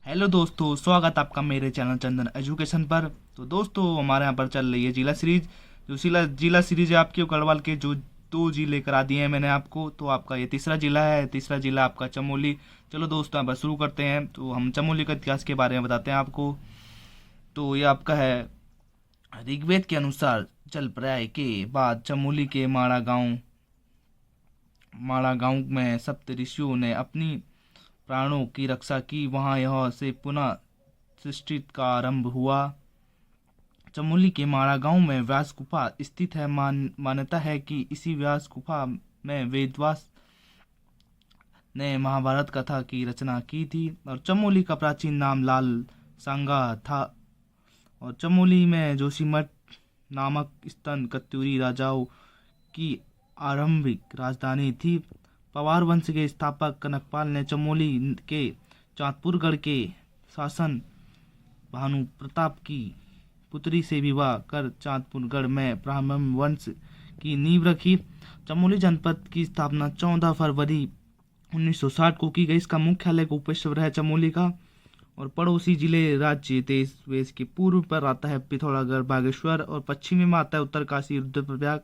Hello दोस्तों, स्वागत आपका मेरे चैनल चंदन एजुकेशन पर। तो दोस्तों, हमारे यहाँ पर चल रही है जिला सीरीज। जो जिला सीरीज है आपके गढ़वाल के, जो दो जिले करा दिए हैं मैंने आपको। तो आपका ये तीसरा जिला है, तीसरा जिला आपका चमोली। चलो दोस्तों, यहाँ पर शुरू करते हैं। तो हम चमोली का इतिहास के बारे में बताते हैं आपको। तो ये आपका है, ऋग्वेद के अनुसार जल प्रलय के बाद चमोली के माड़ा गांव में सप्त ऋषियों ने अपनी प्राणों की रक्षा की। वहां यह से पुनः सृष्टि का आरंभ हुआ। चमोली के माड़ा गांव में व्यास गुफा स्थित है। मान्यता है कि इसी व्यास गुफा में वेदव्यास ने महाभारत कथा की रचना की थी। और चमोली का प्राचीन नाम लाल सांगा था। और चमोली में जोशीमठ नामक स्तन कत्यूरी राजाओं की आरंभिक राजधानी थी। पवार वंश के स्थापक कनकपाल ने चमोली के चांदपुरगढ़ के शासन भानु प्रताप की पुत्री से विवाह कर चांदपुरगढ़ में ब्राह्मण वंश की नींव रखी। चमोली जनपद की स्थापना 14 फरवरी 1960 को की गई। इसका मुख्यालय गोपेश्वर है चमोली का। और पड़ोसी जिले राज्य देश वेश के पूर्व पर आता है पिथौरागढ़ बागेश्वर, और पश्चिमी में आता है उत्तरकाशी रुद्रप्रयाग,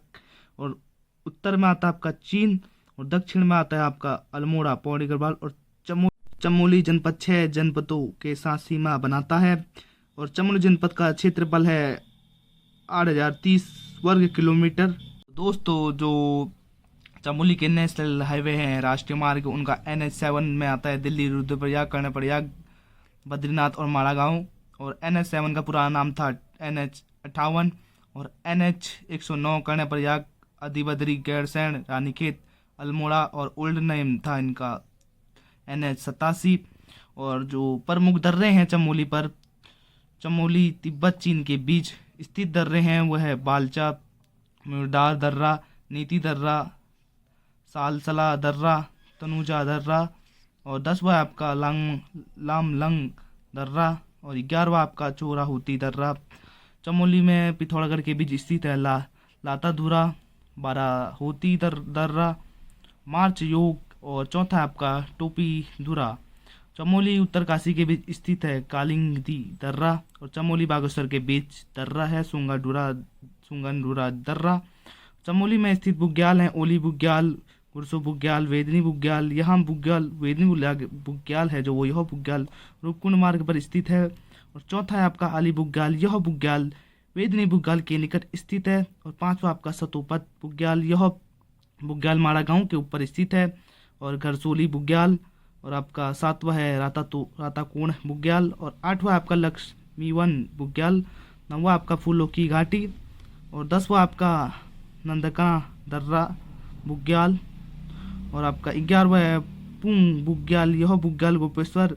और उत्तर में आता है आपका चीन, और दक्षिण में आता है आपका अल्मोड़ा पौड़ी गढ़वाल। और चमोली जनपद 6 जनपदों के साथ सीमा बनाता है। और चमोली जनपद का क्षेत्रफल है 8030 वर्ग किलोमीटर। दोस्तों, जो चमोली के नेशनल हाईवे हैं, राष्ट्रीय मार्ग, उनका NH7 में आता है दिल्ली रुद्रप्रयाग कर्णप्रयाग बद्रीनाथ और माड़ा गांव। और NH7 का पुराना नाम था NH58। और NH109 कर्णप्रयाग अधिबद्री गैरसैंण रानीखेत अल्मोड़ा, और ओल्ड नेम था इनका NH87। और जो प्रमुख दर्रे हैं चमोली पर, चमोली तिब्बत चीन के बीच स्थित दर्रे हैं, वह है बालचा, मुर्दार दर्रा, नीति दर्रा, सालसला दर्रा, तनुजा दर्रा। और 10वां आपका लामलंग दर्रा, और 11वां आपका चोराहोती दर्रा। चमोली में पिथौरागढ़ के बीच स्थित है लाताधुरा, बाराहोती दर्रा, मार्च योग, और चौथा आपका टोपी धुरा। चमोली उत्तरकाशी के बीच स्थित है कालिंदी दर्रा। और चमोली बागेश्वर के बीच दर्रा है सुंगनडुरा दर्रा। चमोली में स्थित बुग्याल हैं ओली बुग्याल, गुरसो बुग्याल, वेदनी बुग्याल। यहाँ बुग्याल वेदनी बुग्याल है, जो वो यह बुग्याल रूपकुंड मार्ग पर स्थित है। और चौथा है आपका आली बुग्याल। यह बुग्याल वेदनी बुग्याल के निकट स्थित है। और 5वां आपका सतोपत बुग्याल। यह बुग्याल माड़ा गांव के ऊपर स्थित है। और घरसोली बुग्याल। और आपका 7वां है राताकोण बुग्याल। और 8वां आपका लक्ष्मीवन बुग्याल। 9वां आपका फूलों की घाटी। और 10वां आपका नंदका दर्रा बुग्याल। और आपका 11वां है पुंग बुग्याल। यह बुग्याल गोपेश्वर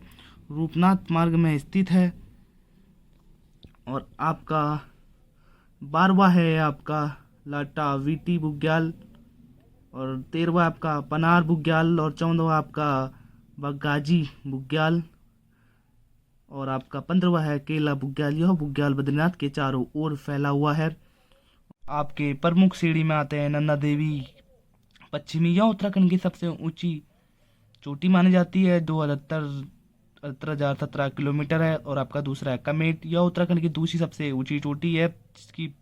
रूपनाथ मार्ग में स्थित है। और आपका 12वां है आपका लाटा वीटी बुग्याल। और 13वां आपका पनार बुग्याल। और 14वां आपका बगाजी बुग्याल। और आपका 15वां है केला बुग्याल। यह बुग्याल बद्रीनाथ के चारों ओर फैला हुआ है। आपके प्रमुख सीढ़ी में आते हैं नंदा देवी पश्चिमी। यह उत्तराखंड की सबसे ऊंची चोटी मानी जाती है, 17,017 किलोमीटर है। और आपका दूसरा है कमेट। यह उत्तराखंड की दूसरी सबसे ऊंची चोटी है, जिसकी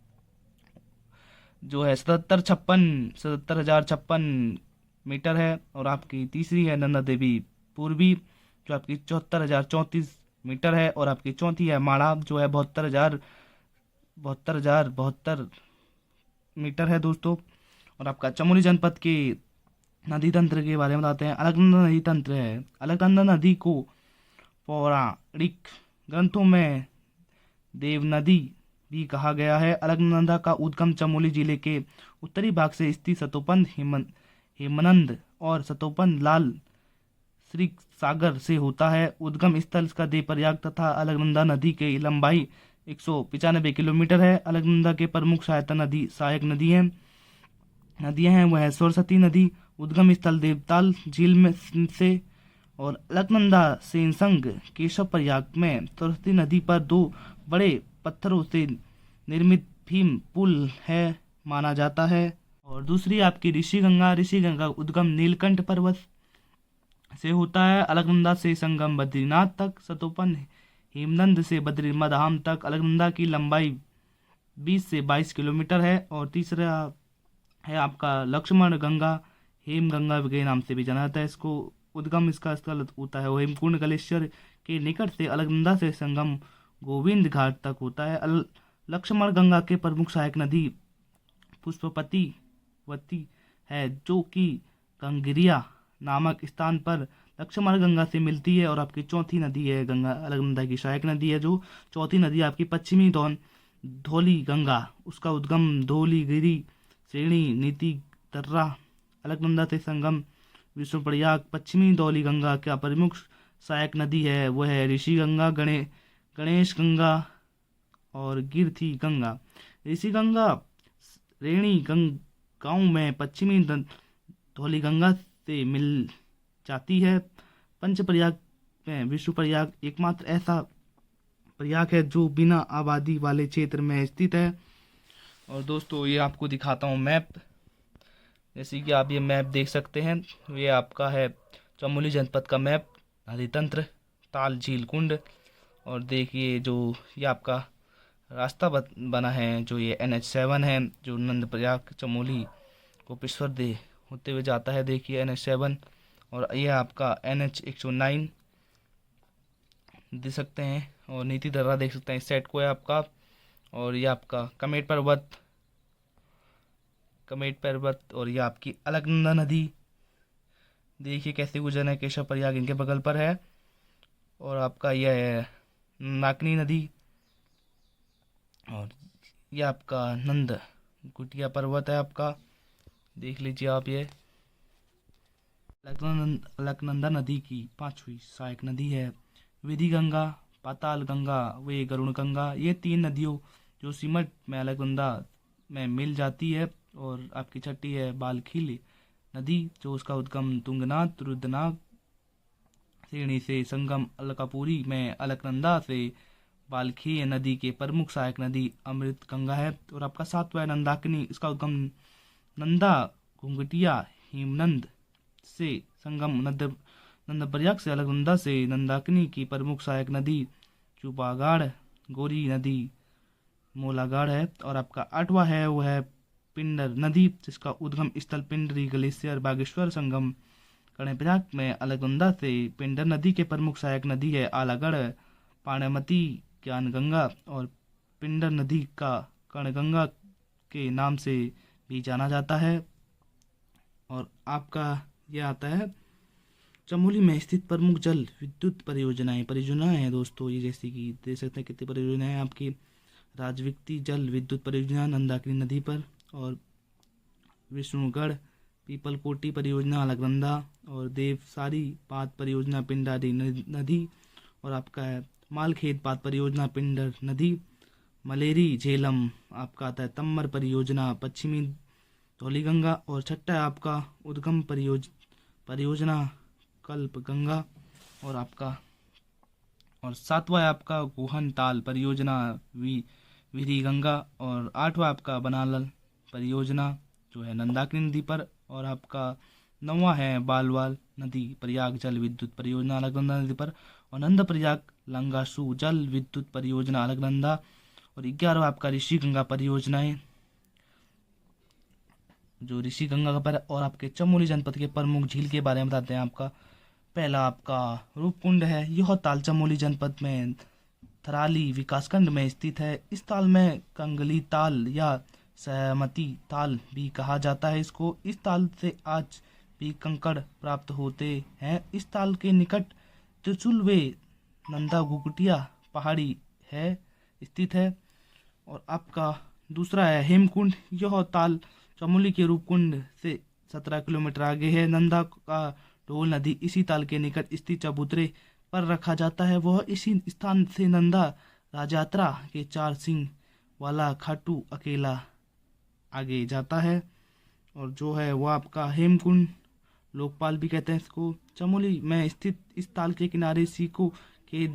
जो है 77,056 मीटर है। और आपकी तीसरी है नंदा देवी पूर्वी, जो आपकी 74,034 मीटर है। और आपकी चौथी है माड़ा, जो है 72,072 मीटर है दोस्तों। और आपका चमोली जनपद के नदी तंत्र के बारे में बताते हैं। अलकनंदा नदी तंत्र है। अलकनंदा नदी को पौराणिक ग्रंथों में देव नदी भी कहा गया है। अलकनंदा का उद्गम चमोली जिले के उत्तरी भाग से स्थित सतोपंथ हेमनंद और सतोपंथ लाल श्री सागर से होता है। उद्गम स्थल का देवप्रयाग तथा अलकनंदा नदी की लंबाई 195 किलोमीटर है। अलकनंदा के प्रमुख सहायक नदियां हैं वह है सरस्वती नदी, उद्गम स्थल देवताल झील में से। और अलकनंदा सेनसंग केशव प्रयाग में सरस्वती नदी पर 2 बड़े पत्थरों से निर्मित भीम पुल है माना जाता है। और दूसरी आपकी ऋषिगंगा उद्गम नीलकंठ पर्वत से होता है। अलकनंदा से संगम बद्रीनाथ तक, सतोपन हेमनंद से बद्रीमधाम तक। अलकनंदा की लंबाई 20 से 22 किलोमीटर है। और तीसरा है आपका लक्ष्मण गंगा, हेम गंगा के नाम से भी जाना जाता है इसको। उद्गम इसका स्थल होता है वो हेमकुंड ग्लेशियर के निकट से। अलकनंदा से संगम गोविंद घाट तक होता है। लक्ष्मण गंगा के प्रमुख सहायक नदी पुष्पपति वती है, जो कि गंगरिया नामक स्थान पर लक्ष्मण गंगा से मिलती है। और आपकी चौथी नदी है गंगा, अलकनंदा की सहायक नदी है। जो चौथी नदी आपकी पश्चिमी धौली गंगा, उसका उद्गम धौलीगिरी श्रेणी नीति दर्रा। अलकनंदा से संगम विष्णुप्रयाग। पश्चिमी धौली गंगा का प्रमुख सहायक नदी है वह है ऋषि गंगा, गणेश गंगा और गिरथी गंगा। ऋषि गंगा रेणी गांव में पश्चिमी धौली गंगा से मिल जाती है। पंचप्रयाग में विष्णुप्रयाग एकमात्र ऐसा प्रयाग है जो बिना आबादी वाले क्षेत्र में स्थित है। और दोस्तों ये आपको दिखाता हूँ मैप, जैसे कि आप ये मैप देख सकते हैं। ये आपका है चमोली जनपद का मैप, नदी तंत्र, ताल, झील, कुंड। और देखिए जो ये आपका रास्ता बना है, जो ये NH7 है, जो नंदप्रयाग चमोली गोपेश्वर दे होते हुए जाता है। देखिए NH7। और ये आपका NH109 देख सकते हैं। और नीति दर्रा देख सकते हैं, इस साइड को है आपका। और ये आपका कमेट पर्वत और ये आपकी अलकनंदा नदी देखिए कैसे गुजरना है, केशव प्रयाग इनके बगल पर है। और आपका यह है नाकनी नदी। और ये आपका नंद गुटिया पर्वत है आपका, देख लीजिए आप। ये अलकनंदा नदी की 5वीं सहायक नदी है विधि गंगा, पाताल गंगा व गरुड़ गंगा। ये 3 नदियों जो सिमट में अलकनंदा में मिल जाती है। और आपकी छठी है बालखील नदी, जो उसका उद्गम तुंगनाथ रुद्रनाथ श्रेणी से संगम अलकापुरी में अलकनंदा से बालखी नदी के प्रमुख सहायक नदी अमृत गंगा है। और आपका 7वां है नंदाकिनी, इसका उद्गम नंदा घुंघटिया हेमनंद से संगम नंदप्रयाग से अलकनंदा से नंदाकिनी की प्रमुख सहायक नदी चुपागाड़ गोरी नदी मोलागाड़ है। और आपका 8वां है वो है पिंडर नदी, जिसका उद्गम स्थल पिंडरी ग्लेशियर बागेश्वर संगम कर्णप्रयाग में अलकनंदा से। पिंडर नदी के प्रमुख सहायक नदी है आलागढ़, पाणमती, ज्ञानगंगा। और पिंडर नदी का कर्णगंगा के नाम से भी जाना जाता है। और आपका यह आता है चमोली में स्थित प्रमुख जल विद्युत परियोजनाएं हैं दोस्तों। ये जैसे कि देख सकते हैं कितनी परियोजनाएं हैं आपकी। राजविक्ती जल विद्युत परियोजना नंदाकिनी नदी पर, और विष्णुगढ़ पीपलकोटी परियोजना अलकनंदा, और देवसारी पात परियोजना पिंडारी नदी। और आपका है मालखेत पात परियोजना पिंडर नदी। मलेरी झेलम आपका आता है तम्मर परियोजना पश्चिमी धौलीगंगा। और छठा है आपका उद्गम परियोजना कल्प गंगा। और आपका 7वां है आपका गुहन ताल परियोजना विधि गंगा। और 8वां आपका बनालल परियोजना जो है नंदाकिनी नदी पर। और आपका 9वां है बालवाल नदी प्रयाग जल विद्युत परियोजना अलकनंदा नदी पर। और नंद प्रयाग लंगासू जल विद्युत परियोजना अलकनंदा। और 11वां आपका ऋषि गंगा परियोजनाएं जो ऋषि गंगा पर। और आपके चमोली जनपद के प्रमुख झील के बारे में बताते हैं आपका। पहला आपका रूपकुंड है, यह ताल चमोली जनपद में थराली विकासखंड में स्थित है। इस ताल में कंगली ताल या सहमति ताल भी कहा जाता है इसको। इस ताल से आज भी कंकड़ प्राप्त होते हैं। इस ताल के निकट त्रिशूल वे नंदा घुघुटिया पहाड़ी है स्थित है। और आपका दूसरा है हेमकुंड, यह ताल चमोली के रूपकुंड से 17 किलोमीटर आगे है। नंदा का ढोल नदी इसी ताल के निकट स्थित चबूतरे पर रखा जाता है। वह इसी स्थान से नंदा राजात्रा के 4 सिंह वाला खाटू अकेला आगे जाता है। और जो है वो आपका हेमकुंड लोकपाल भी कहते हैं इसको। चमोली में स्थित इस ताल के किनारे सिखों के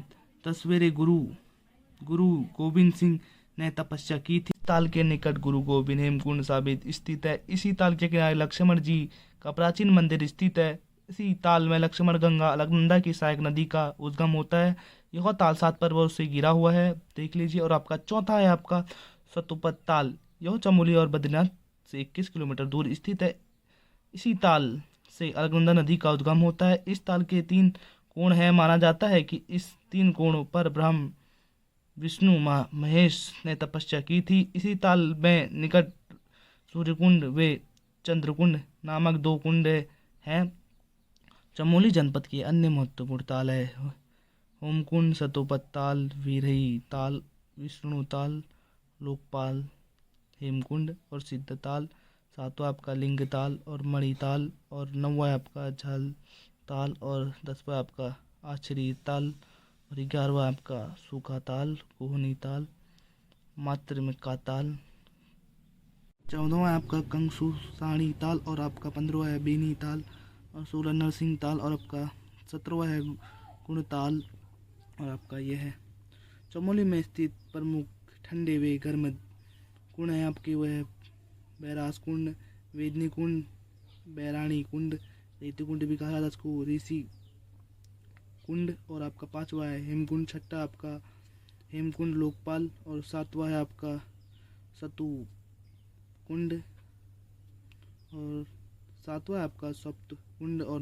10वें गुरु गोविंद सिंह ने तपस्या की थी। ताल के निकट गुरु गोविंद हेमकुंड साबित स्थित है। इसी ताल के किनारे लक्ष्मण जी का प्राचीन मंदिर स्थित है। इसी ताल में लक्ष्मण गंगा अलकनंदा की सहायक नदी का उद्गम होता है। यह ताल 7 पर्वतों से घिरा हुआ है, देख लीजिए। और आपका चौथा है आपका सतुपत ताल। यह चमोली और बद्रीनाथ से 21 किलोमीटर दूर स्थित है। इसी ताल से अलकनंदा नदी का उद्गम होता है। इस ताल के 3 कोण हैं। माना जाता है कि इस 3 कोणों पर ब्रह्म विष्णु महेश ने तपस्या की थी। इसी ताल में निकट सूर्यकुंड व चंद्रकुंड नामक 2 कुंड हैं। चमोली जनपद के अन्य महत्वपूर्ण ताल है होमकुंड, सतोपत ताल, वीरही ताल, विष्णु ताल, लोकपाल, हेमकुंड और सिद्ध ताल। 7वां आपका लिंग ताल और मणि ताल। और 9वां आपका झल ताल। और 10वां आपका आछरी ताल। और 11वां आपका सूखा ताल, कोहनी ताल, मातृमिका ताल। 14वां आपका कंसु साणी ताल। और आपका 15वां है बेनी ताल। और 16 नरसिंह ताल। और आपका 17वां है गुणताल। और आपका यह है चमोली में स्थित प्रमुख ठंडे व गर्म कुंड है आपके। वह बैरास कुंड, वेदनी कुंड, बैराणी कुंड, रेती कुंड भी कहा जाता है इसको, ऋषि कुंड। और आपका 5वां है हेमकुंड। 6वां आपका हेमकुंड लोकपाल। और 7वां है आपका सतु कुंड। और 7वां आपका सप्त कुंड। और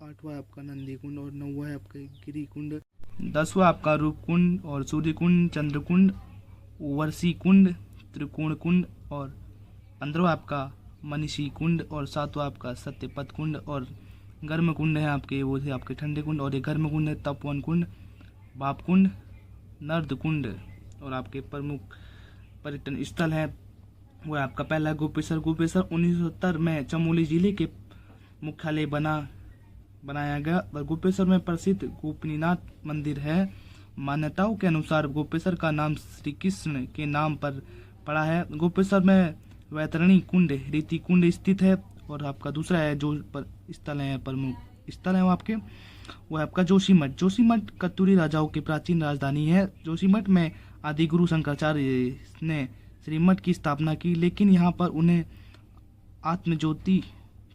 8वां आपका नंदी कुंड। और 9वां है आपका गिरी कुंड। 10वां आपका रूप कुंड और सूर्य कुंड, चंद्र कुंड, वर्षी कुंड, त्रिकोण कुंड। और 15वां आपका मनीषी कुंड। और 7वां आपका सत्यपत कुंड। और गर्म कुंड है आपके, वो थे आपके ठंडे कुंड। और ये गर्म कुंड है तपोवन कुंड, बाप कुंड, नर्द कुंड। और आपके प्रमुख पर्यटन स्थल है वो आपका पहला गोपेश्वर। गोपेश्वर 1970 में चमोली जिले के मुख्यालय बनाया गया। और गोपेश्वर में प्रसिद्ध गोपनीनाथ मंदिर है। मान्यताओं के अनुसार गोपेश्वर का नाम श्री कृष्ण के नाम पर पड़ा है। गोपेश्वर में वैतरणी कुंड, रीति कुंड स्थित है। और आपका दूसरा है जो स्थल है, प्रमुख स्थल है वो आपके, वो है आपका जोशीमठ। जोशीमठ कत्यूरी राजाओं की प्राचीन राजधानी है। जोशीमठ में आदि गुरु शंकराचार्य ने श्रीमठ की स्थापना की, लेकिन यहाँ पर उन्हें आत्मज्योति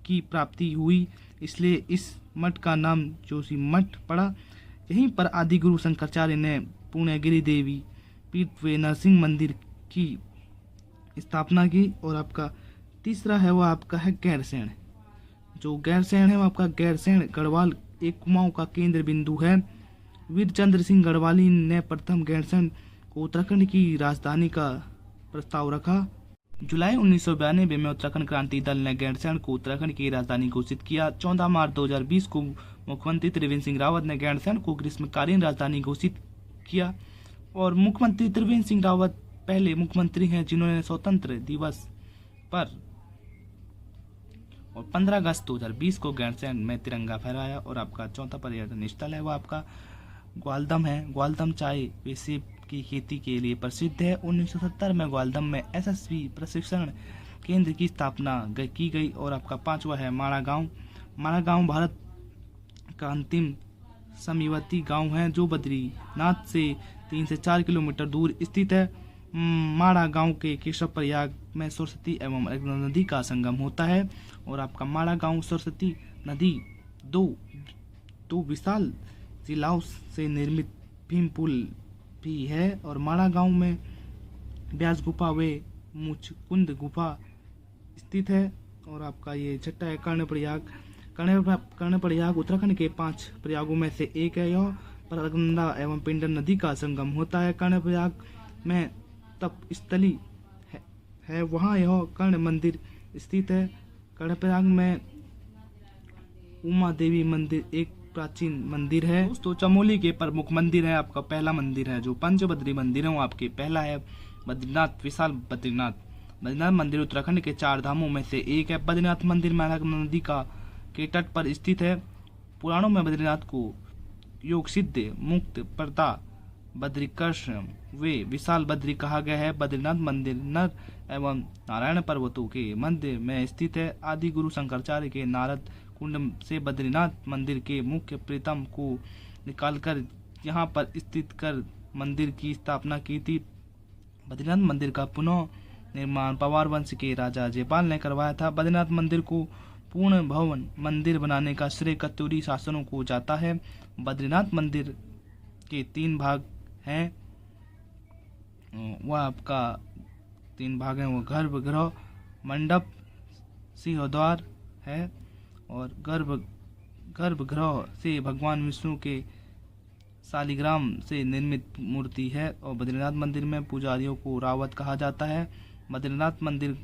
की प्राप्ति हुई, इसलिए इस मठ का नाम जोशीमठ पड़ा। यहीं पर आदि गुरु शंकराचार्य ने पूर्णगिरि देवी पीठ व नरसिंह मंदिर की स्थापना की। और आपका तीसरा है वो आपका है गैरसैंण। जो गैरसैंण है वो आपका गैरसैंण गढ़वाल एक कुमाऊं का केंद्र बिंदु है। वीर चंद्र सिंह गढ़वाली ने प्रथम गैरसैंण को उत्तराखंड की राजधानी का प्रस्ताव रखा। जुलाई 1992 में उत्तराखंड क्रांति दल ने गैरसैंण को उत्तराखंड की राजधानी घोषित किया। 14 मार्च 2020 को मुख्यमंत्री त्रिवेंद्र सिंह रावत ने गैरसैंण को ग्रीष्मकालीन राजधानी घोषित किया। और मुख्यमंत्री त्रिवेंद्र सिंह रावत पहले मुख्यमंत्री हैं जिन्होंने स्वतंत्र दिवस पर और 15 अगस्त 2020 को गैरसैंण में तिरंगा फहराया। और आपका चौथा पर्यटन स्थल है वो आपका ग्वालदम है। ग्वालदम चाय व सेब की खेती के लिए प्रसिद्ध है। 1970 में ग्वालदम में एसएसबी प्रशिक्षण केंद्र की स्थापना की गई। और आपका 5वां है माड़ा गांव। माड़ा गांव भारत का अंतिम समीपवर्ती गांव है जो बद्रीनाथ से 3 से 4 किलोमीटर दूर स्थित है। माड़ा गांव के केशव प्रयाग में सरस्वती एवं अलकनंदा नदी का संगम होता है। और आपका माड़ा गांव सरस्वती नदी दो विशाल शिलाओं से निर्मित भीम पुल भी है। और माड़ा गांव में ब्यास गुफा व मुचकुंद गुफा स्थित है। और आपका ये छठा है कर्णप्रयाग। कर्णप्रयाग उत्तराखंड के 5 प्रयागों में से एक है। यह पर अलकनंदा एवं पिंडर नदी का संगम होता है। कर्णप्रयाग में तप स्थली है वहाँ यह कर्ण मंदिर स्थित है। कर्णप्रयाग में उमा देवी मंदिर एक प्राचीन मंदिर है। दोस्तों चमोली के प्रमुख मंदिर है आपका पहला मंदिर है जो पंचबद्री मंदिर है वो आपके पहला है बद्रीनाथ, विशाल बद्रीनाथ। बद्रीनाथ मंदिर उत्तराखंड के 4 धामों में से एक है। बद्रीनाथ मंदिर अलकनंदा नदी के तट पर स्थित है। पुराणों में बद्रीनाथ को योग सिद्ध मुक्त प्रदा बद्रिकृष्ण वे विशाल बद्री कहा गया है। बद्रीनाथ मंदिर नर एवं नारायण पर्वतों के मध्य में स्थित है। आदि गुरु शंकराचार्य के नारद कुंड से बद्रीनाथ मंदिर के मुख्य प्रीतम को निकालकर यहाँ पर स्थित कर मंदिर की स्थापना की थी। बद्रीनाथ मंदिर का पुनः निर्माण पवार वंश के राजा जयपाल ने करवाया था। बद्रीनाथ मंदिर को पूर्ण भवन मंदिर बनाने का श्रेय कत्यूरी शासनों को जाता है। बद्रीनाथ मंदिर के 3 भाग हैं। वह आपका 3 भाग हैं, वो गर्भगृह, मंडप, सिंहद्वार है। और गर्भगृह से भगवान विष्णु के शालिग्राम से निर्मित मूर्ति है। और बद्रीनाथ मंदिर में पुजारियों को रावत कहा जाता है। बद्रीनाथ मंदिर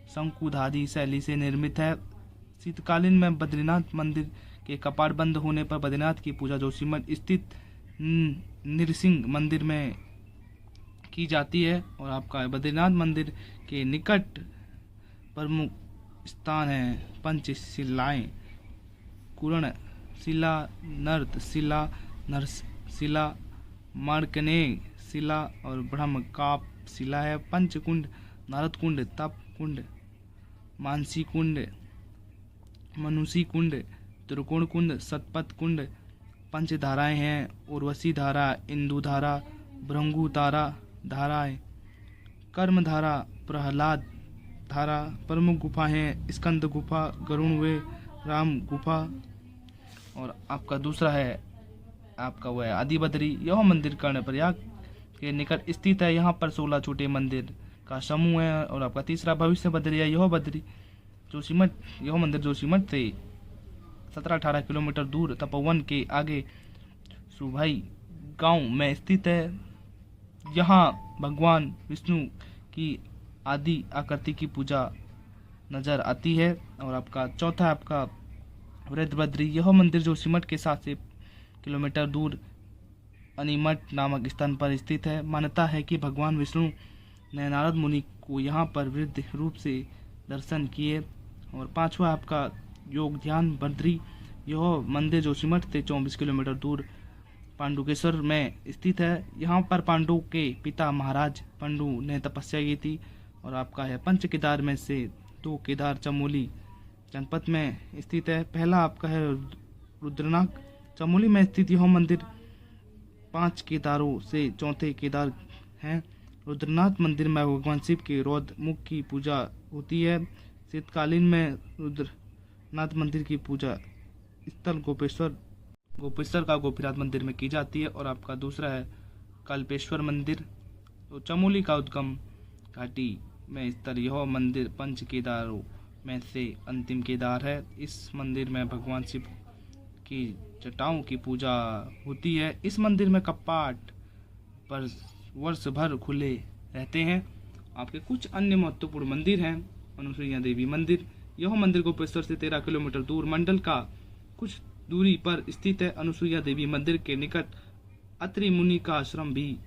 शंकुधारी शैली से निर्मित है। शीतकालीन में बद्रीनाथ मंदिर के कपाट बंद होने पर बद्रीनाथ की पूजा जोशीमठ स्थित नृसिंह मंदिर में की जाती है। और आपका बद्रीनाथ मंदिर के निकट प्रमुख स्थान है पंचशिलाएं, कुरण शिला, नर्त शिला, नरशिला, मार्कनेय शिला और ब्रह्मकाप शिला है। पंचकुंड, नारद कुंड, तप कुंड, मानसी कुंड, मनुषी कुंड, त्रिकोण कुंड, सतपथ कुंड, पंचधाराएं हैं, उर्वशी धारा, इंदु धारा, भृंगु धाराएं, कर्म धारा, प्रहलाद धारा। प्रमुख गुफा हैं स्कंद गुफा, गरुण वे, राम गुफा। और आपका दूसरा है आपका वो है आदि बद्री। यह मंदिर कर्णप्रयाग के निकट स्थित है। यहाँ पर 16 छोटे मंदिर का समूह है। और आपका तीसरा भविष्य बद्री है। यह बद्री जोशीमठ, यह मंदिर जोशीमठ से 17-18 किलोमीटर दूर तपोवन के आगे सुभाई गांव में स्थित है। यहाँ भगवान विष्णु की आदि आकृति की पूजा नजर आती है। और आपका चौथा आपका वृद्धबद्री। यह मंदिर जोशीमठ के 7 किलोमीटर दूर अनीमठ नामक स्थान पर स्थित है। मान्यता है कि भगवान विष्णु ने नारद मुनि को यहाँ पर वृद्ध रूप से दर्शन किए। और पांचवा आपका योग ध्यान बद्री। यह मंदिर जोशीमठ से 24 किलोमीटर दूर पांडुकेश्वर में स्थित है। यहाँ पर पांडु के पिता महाराज पांडु ने तपस्या की थी। और आपका है पंच केदार में से 2 केदार चमोली जनपद में स्थित है। पहला आपका है रुद्रनाग, चमोली में स्थित यह मंदिर 5 केदारों से चौथे केदार हैं। रुद्रनाथ मंदिर में भगवान शिव के रौद्र मुख की पूजा होती है। शीतकालीन में रुद्रनाथ मंदिर की पूजा स्थल गोपेश्वर का गोपीनाथ मंदिर में की जाती है। और आपका दूसरा है कल्पेश्वर मंदिर, तो चमोली का उद्गम घाटी में स्थित यह मंदिर 5 केदारों में से अंतिम केदार है। इस मंदिर में भगवान शिव की जटाओं की पूजा होती है। इस मंदिर में कपाट पर वर्ष भर खुले रहते हैं। आपके कुछ अन्य महत्वपूर्ण मंदिर हैं। अनुसुईया देवी मंदिर, यह मंदिर गोपेश्वर से 13 किलोमीटर दूर मंडल का कुछ दूरी पर स्थित है। अनुसुईया देवी मंदिर के निकट अत्रि मुनि का आश्रम भी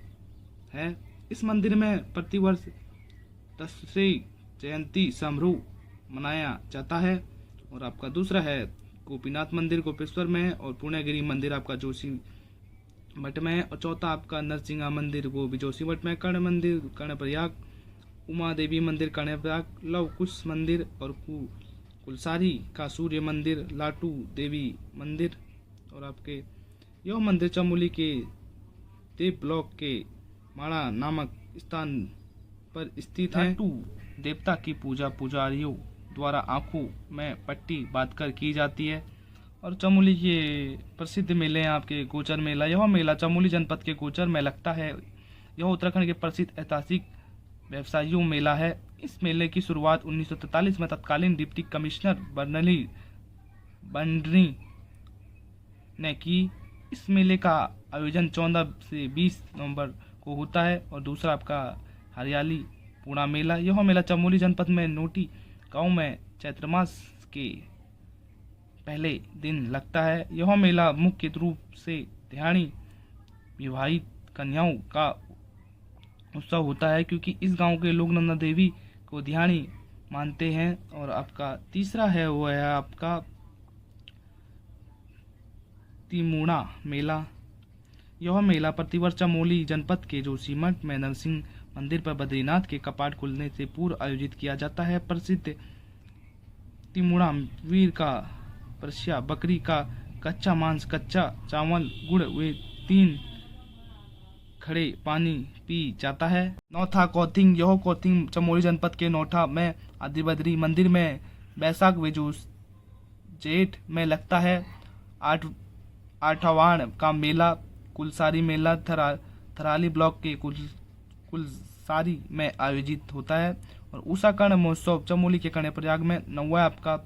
है। इस मंदिर में प्रतिवर्ष दशरथी जयंती समारोह मनाया जाता है। और आपका दूसरा है गोपीनाथ मंदिर गोपेश्वर में है। और पूर्णगिरी मंदिर आपका जोशीमठ में है। और चौथा आपका नरसिंहा मंदिर वो भी जोशीमठ में। कर्ण मंदिर कर्णप्रयाग, उमा देवी मंदिर कर्णप्रयाग, लव कुश मंदिर और कुलसारी का सूर्य मंदिर, लाटू देवी मंदिर। और आपके यह मंदिर चमोली के देव ब्लॉक के माड़ा नामक स्थान पर स्थित है। लाटू देवता की पूजा पुजारियों द्वारा आंखों में पट्टी बांधकर की जाती है। और चमोली के प्रसिद्ध मेले हैं आपके गोचर मेला। यह मेला चमोली जनपद के गोचर में लगता है। यह उत्तराखंड के प्रसिद्ध ऐतिहासिक व्यवसायियों मेला है। इस मेले की शुरुआत 1943 में तत्कालीन डिप्टी कमिश्नर बर्नली बंडरी ने की। इस मेले का आयोजन 14 से 20 नवंबर को होता है। और दूसरा आपका हरियाली पूर्णा मेला। यह मेला चमोली जनपद में नोटी गांव में चैत्र मास के पहले दिन लगता है। यह मेला मुख्य रूप से ध्यानी विवाहित कन्याओं का उत्सव होता है, क्योंकि इस गांव के लोग नंदा देवी को ध्यानी मानते हैं। और आपका तीसरा है वो है आपका तिमुणा मेला। यह मेला प्रतिवर्ष चमोली जनपद के जोशीमठ में नरसिंह मंदिर पर बद्रीनाथ के कपाट खुलने से पूर्व आयोजित किया जाता है। प्रसिद्ध तिमुणा वीर का प्रस्या बकरी का कच्चा मांस, कच्चा चावल, गुड़ वे 3 खड़े पानी पी जाता है। नौथा कौथिंग। यह कौथिंग चमोली जनपद के नौठा में आदिबद्री मंदिर में बैसाख बिजू जेठ में लगता है। आठवान का मेला कुलसारी मेला थराली ब्लॉक के कुलसारी में आयोजित होता है। और उषा कर्ण महोत्सव चमोली के कर्णप्रयाग में। 9वां आपका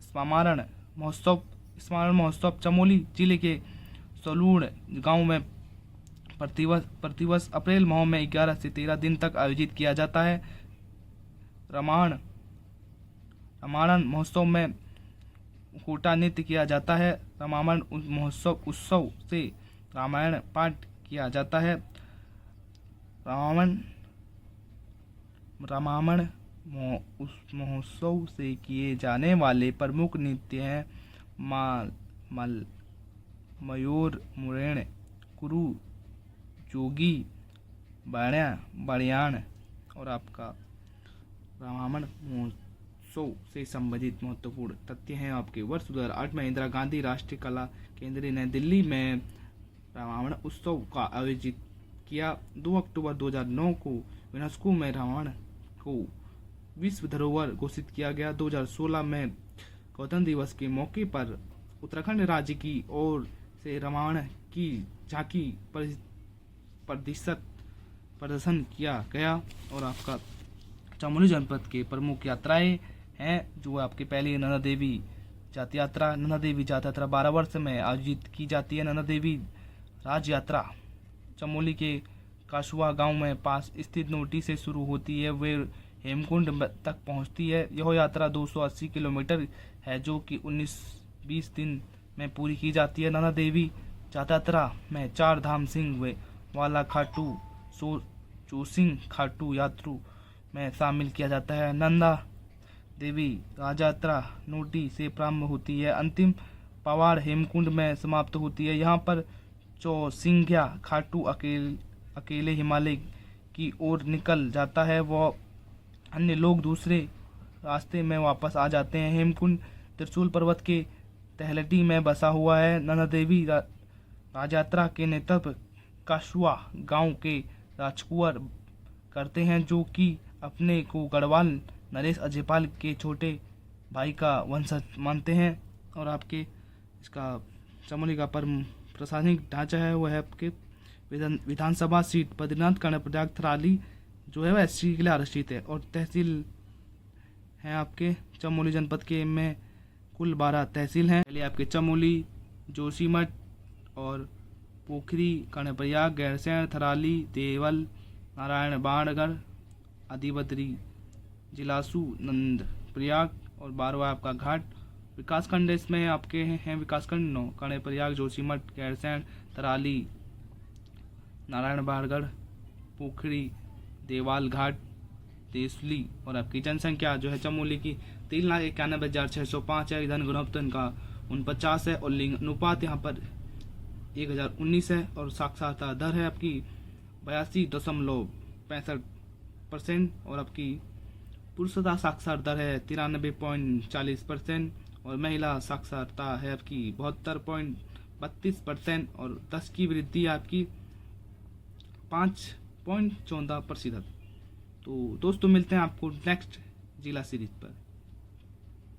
स्मारण महोत्सव चमोली जिले के सलूड़ गांव में प्रतिवर्ष अप्रैल माह में 11 से 13 दिन तक आयोजित किया जाता है। रामायण महोत्सव में कोटा नृत्य किया जाता है। रामायण उत्सव से रामायण पाठ किया जाता है। रामायण महोत्सव से किए जाने वाले प्रमुख नृत्य हैं मयूर मुरैण कुरु जोगी बड़ियान। और आपका रामायण महोत्सव से संबंधित महत्वपूर्ण तथ्य हैं आपके। वर्ष 2008 में इंदिरा गांधी राष्ट्रीय कला केंद्र नई दिल्ली में रामायण उत्सव का आयोजित किया। 2 अक्टूबर 2009 को यूनेस्को में रामायण को विश्व धरोहर घोषित किया गया। 2016 में गणतंत्र दिवस के मौके पर उत्तराखंड राज्य की ओर से रामायण की झांकी प्रदर्शन किया गया। और आपका चमोली जनपद के प्रमुख यात्राएं हैं जो आपके पहली नंदा देवी जाति यात्रा। नंदा देवी जाति यात्रा 12 वर्ष में आयोजित की जाती है। नंदा देवी राज यात्रा चमोली के काशुआ गांव में पास स्थित नोटी से शुरू होती है, वे हेमकुंड तक पहुंचती है। यह यात्रा 280 किलोमीटर है जो कि 19-20 दिन में पूरी की जाती है। नंदा देवी जाति यात्रा में 4 धाम सिंह वाला खाटू चोसिंग खाटू यात्रु में शामिल किया जाता है। नंदा देवी राज यात्रा नोटी से प्रारंभ होती है, अंतिम पवाड़ हेमकुंड में समाप्त होती है। यहाँ पर चौसिंघ्या खाटू अकेले हिमालय की ओर निकल जाता है, वह अन्य लोग दूसरे रास्ते में वापस आ जाते हैं। हेमकुंड त्रिशूल पर्वत के तहलटी में बसा हुआ है। नंदा देवी राज यात्रा के नेतृत्व काशुआ गांव के राजकुंवर करते हैं जो कि अपने को गढ़वाल नरेश अजयपाल के छोटे भाई का वंशज मानते हैं। और आपके इसका चमोली का प्रशासनिक ढांचा है वह है आपके विधानसभा सीट बद्रीनाथ कर्णप्रयाग थराली जो है वह SC के लिए आरक्षित है। और तहसील हैं आपके चमोली जनपद के में कुल 12 तहसील हैं। पहले आपके चमोली, जोशीमठ और पोखरी, कर्णप्रयाग, गैरसैंण, थराली, देवल, नारायण बाणगढ़, अधिबद्री, जिलासू, नंदप्रयाग और 12वां आपका घाट। विकासखंड इसमें आपके हैं विकासखंड 9 कर्णप्रयाग, जोशीमठ, गैरसैंण, थराली, नारायण बाणगढ़, पोखरी, देवाल घाट, देसली। और आपकी जनसंख्या जो है चमोली की 3,91,605 है। धन गुणोत्तर का 49 है और लिंग अनुपात यहाँ पर 1019 है। और साक्षरता दर है आपकी 82.65%। और आपकी पुरुषता साक्षर दर है 93.40% और महिला साक्षरता है आपकी 72.32% और 10 की वृद्धि आपकी 5.14%। तो दोस्तों मिलते हैं आपको नेक्स्ट जिला सीरीज पर।